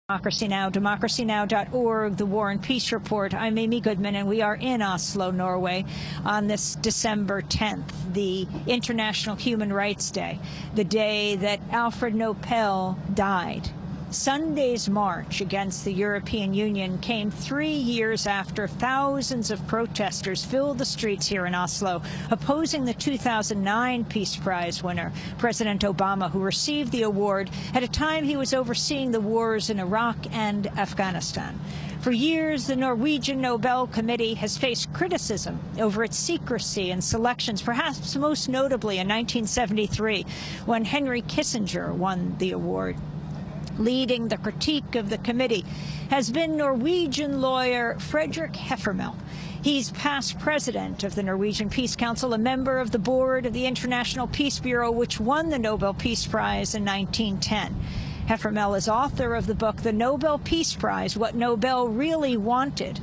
democracynow.org, the War and Peace Report. I'm Amy Goodman, and we are in Oslo, Norway, on this December 10th, the International Human Rights Day, the day that Alfred Nobel died. Sunday's march against the European Union came 3 years after thousands of protesters filled the streets here in Oslo, opposing the 2009 Peace Prize winner, President Obama, who received the award at a time he was overseeing the wars in Iraq and Afghanistan. For years, the Norwegian Nobel Committee has faced criticism over its secrecy in selections, perhaps most notably in 1973, when Henry Kissinger won the award. Leading the critique of the committee has been Norwegian lawyer Fredrik Heffermehl. He's past president of the Norwegian Peace Council, a member of the board of the International Peace Bureau, which won the Nobel Peace Prize in 1910. Heffermehl is author of the book, The Nobel Peace Prize, What Nobel Really Wanted.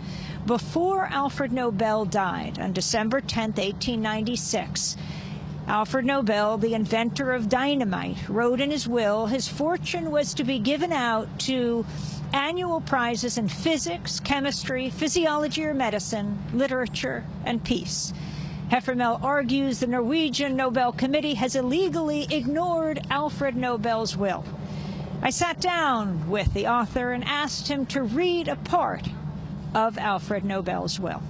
Before Alfred Nobel died on December 10, 1896, Alfred Nobel, the inventor of dynamite, wrote in his will his fortune was to be given out to annual prizes in physics, chemistry, physiology or medicine, literature, and peace. Heffermehl argues the Norwegian Nobel Committee has illegally ignored Alfred Nobel's will. I sat down with the author and asked him to read a part of Alfred Nobel's will.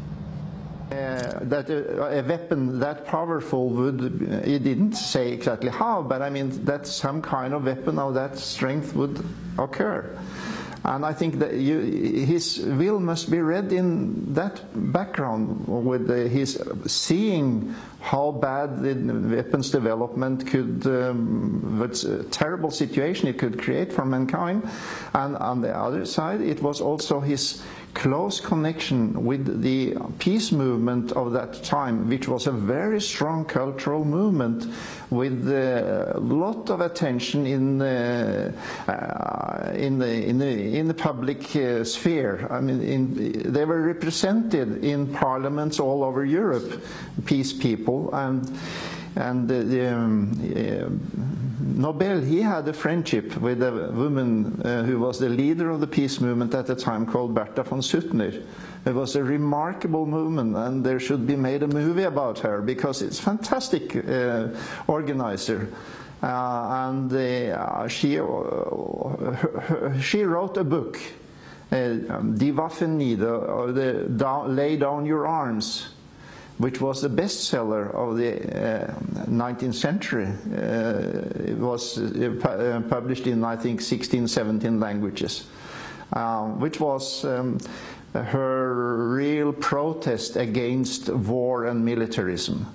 That a weapon that powerful would, he didn't say exactly how, but I mean that some kind of weapon of that strength would occur. And I think that his will must be read in that background, with his seeing how bad the weapons development could, what a terrible situation it could create for mankind. And on the other side, it was also his close connection with the peace movement of that time, which was a very strong cultural movement with a lot of attention in the public sphere. I mean, they were represented in parliaments all over Europe, peace people, and Nobel, he had a friendship with a woman who was the leader of the peace movement at the time, called Bertha von Suttner. It was a remarkable movement, and there should be made a movie about her, because it's a fantastic organizer. She wrote a book, Die Waffen nieder, or Lay Down Your Arms, which was the bestseller of the 19th century. It was published in, I think, 16, 17 languages, which was her real protest against war and militarism.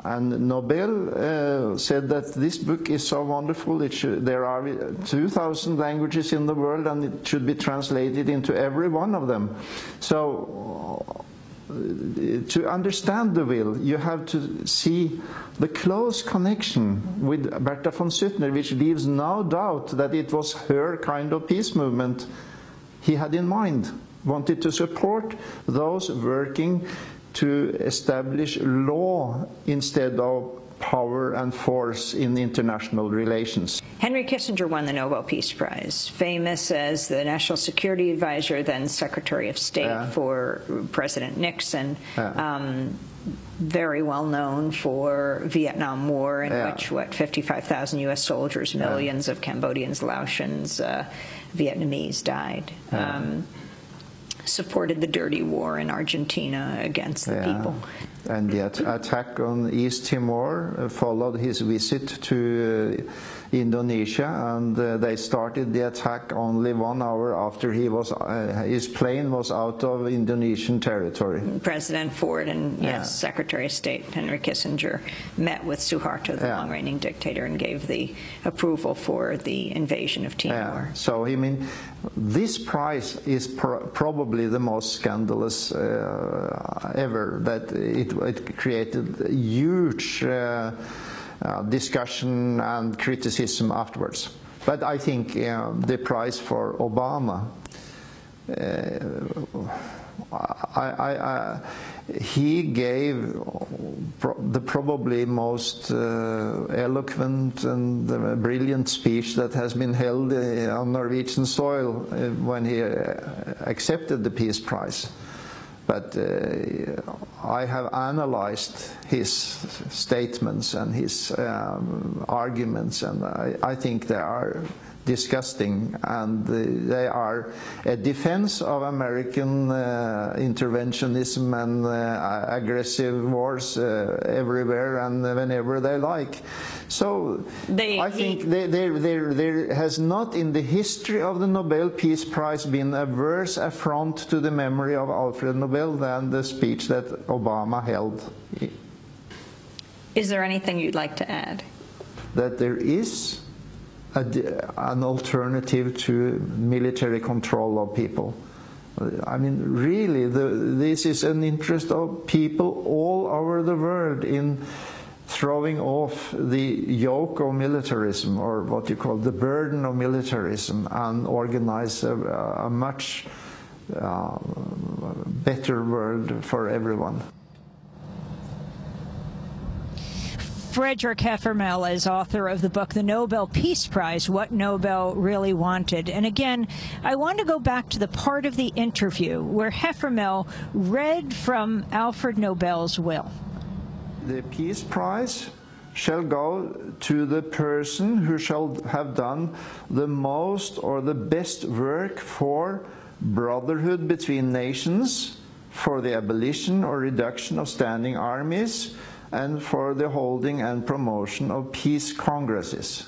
And Nobel said that this book is so wonderful, there are 2,000 languages in the world, and it should be translated into every one of them. So, to understand the will, you have to see the close connection with Bertha von Suttner, which leaves no doubt that it was her kind of peace movement he had in mind, wanted to support those working to establish law instead of power and force in international relations. Henry Kissinger won the Nobel Peace Prize, famous as the National Security Advisor, then Secretary of State for President Nixon. Very well known for Vietnam War, in which, 55,000 U.S. soldiers, millions of Cambodians, Laotians, Vietnamese died. Supported the dirty war in Argentina against the people. And the attack on East Timor followed his visit to Indonesia, and they started the attack only 1 hour after his plane was out of Indonesian territory. President Ford and Secretary of State Henry Kissinger met with Suharto, the long-reigning dictator, and gave the approval for the invasion of Timor. So I mean, this prize is probably the most scandalous ever. That it created a huge discussion and criticism afterwards. But I think the prize for Obama he gave the probably most eloquent and brilliant speech that has been held on Norwegian soil when he accepted the Peace Prize. But I have analyzed his statements and his arguments, and I think they are disgusting, and they are a defense of American interventionism and aggressive wars everywhere and whenever they like. So I think there has not in the history of the Nobel Peace Prize been a worse affront to the memory of Alfred Nobel than the speech that Obama held. Is there anything you'd like to add? That there is an alternative to military control of people. I mean, really, this is an interest of people all over the world in throwing off the yoke of militarism, or what you call the burden of militarism, and organize a much better world for everyone. Fredrik Heffermehl is author of the book, The Nobel Peace Prize, What Nobel Really Wanted. And again, I want to go back to the part of the interview where Heffermehl read from Alfred Nobel's will. The Peace Prize shall go to the person who shall have done the most or the best work for brotherhood between nations, for the abolition or reduction of standing armies, and for the holding and promotion of peace congresses.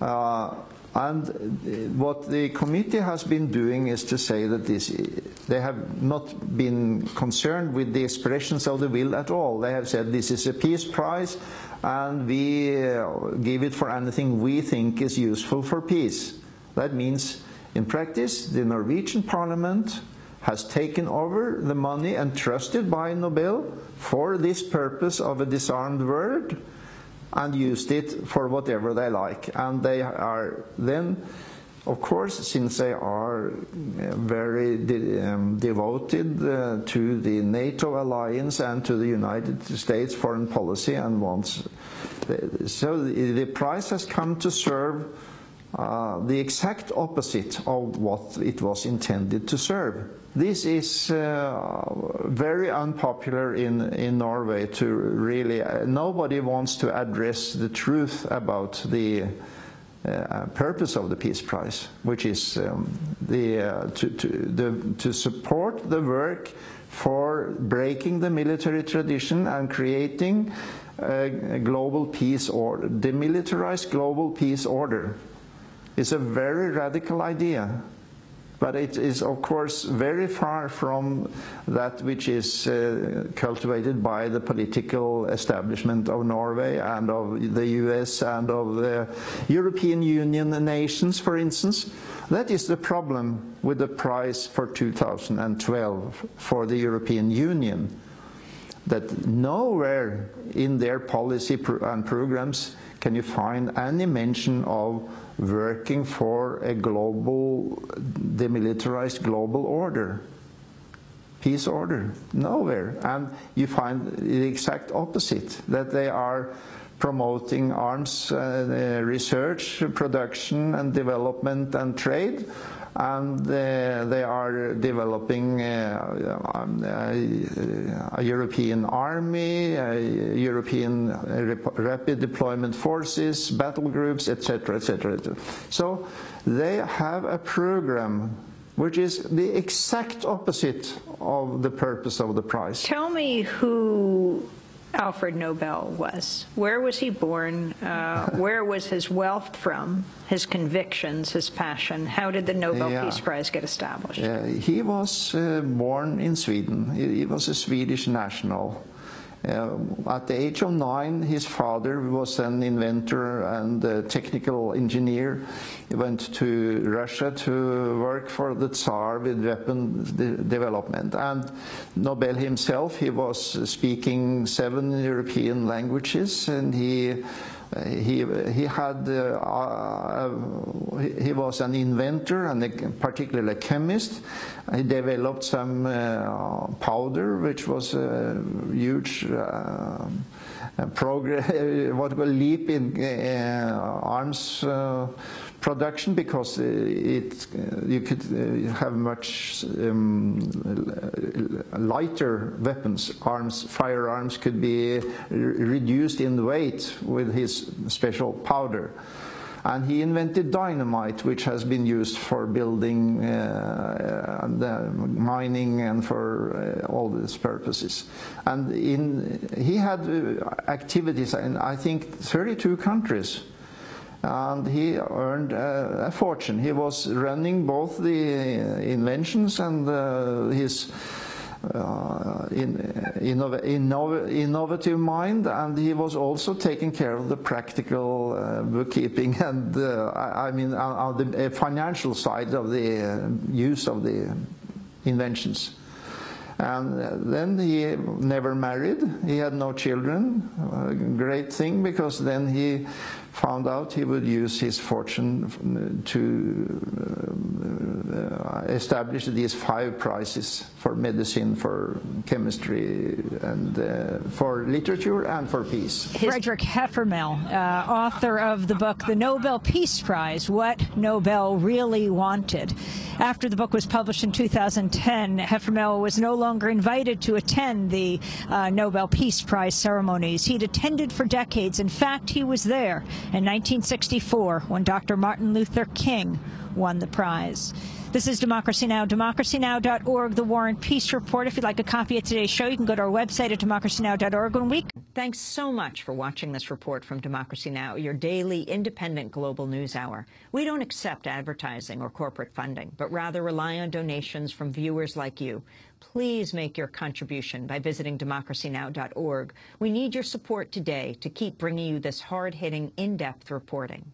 And what the committee has been doing is to say that they have not been concerned with the expressions of the will at all. They have said this is a peace prize and we give it for anything we think is useful for peace. That means, in practice, the Norwegian Parliament has taken over the money entrusted by Nobel for this purpose of a disarmed world and used it for whatever they like. And they are then, of course, since they are very devoted to the NATO alliance and to the United States foreign policy, and wants, so the prize has come to serve the exact opposite of what it was intended to serve. This is very unpopular in Norway. To really, nobody wants to address the truth about the purpose of the Peace Prize, which is to support the work for breaking the military tradition and creating a global peace order, demilitarized global peace order. It's a very radical idea. But it is, of course, very far from that which is cultivated by the political establishment of Norway and of the US and of the European Union nations, for instance. That is the problem with the prize for 2012 for the European Union, that nowhere in their policy and programs can you find any mention of working for a global, demilitarized global order, peace order, nowhere. And you find the exact opposite, that they are promoting arms research, production and development and trade, and they are developing a European army, European rapid deployment forces, battle groups, etc., etc. So they have a program which is the exact opposite of the purpose of the prize. Tell me who Alfred Nobel was. Where was he born? Where was his wealth from? His convictions, his passion? How did the Nobel Peace Prize get established? He was born in Sweden. He was a Swedish national. At the age of 9, his father was an inventor and a technical engineer. He went to Russia to work for the Tsar with weapon development. And Nobel himself, he was speaking 7 European languages, and he He was an inventor and particularly a chemist. He developed some powder, which was a huge leap in arms production, because you could have much lighter weapons. Firearms could be reduced in weight with his special powder. And he invented dynamite, which has been used for building and mining and for all these purposes. And he had activities in, I think, 32 countries. And he earned a fortune. He was running both the inventions and his innovative mind, and he was also taking care of the practical bookkeeping and on the financial side of the use of the inventions. And then he never married. He had no children. A great thing, because then he found out he would use his fortune to establish these 5 prizes for medicine, for chemistry, and for literature, and for peace. Fredrik Heffermehl, author of the book The Nobel Peace Prize, What Nobel Really Wanted. After the book was published in 2010, Heffermehl was no longer invited to attend the Nobel Peace Prize ceremonies. He'd attended for decades. In fact, he was there in 1964 when Dr. Martin Luther King won the prize. This is Democracy Now!, democracynow.org, the War and Peace Report. If you'd like a copy of today's show, you can go to our website at democracynow.org. Thanks so much for watching this report from Democracy Now!, your daily independent global news hour. We don't accept advertising or corporate funding, but rather rely on donations from viewers like you. Please make your contribution by visiting democracynow.org. We need your support today to keep bringing you this hard-hitting, in-depth reporting.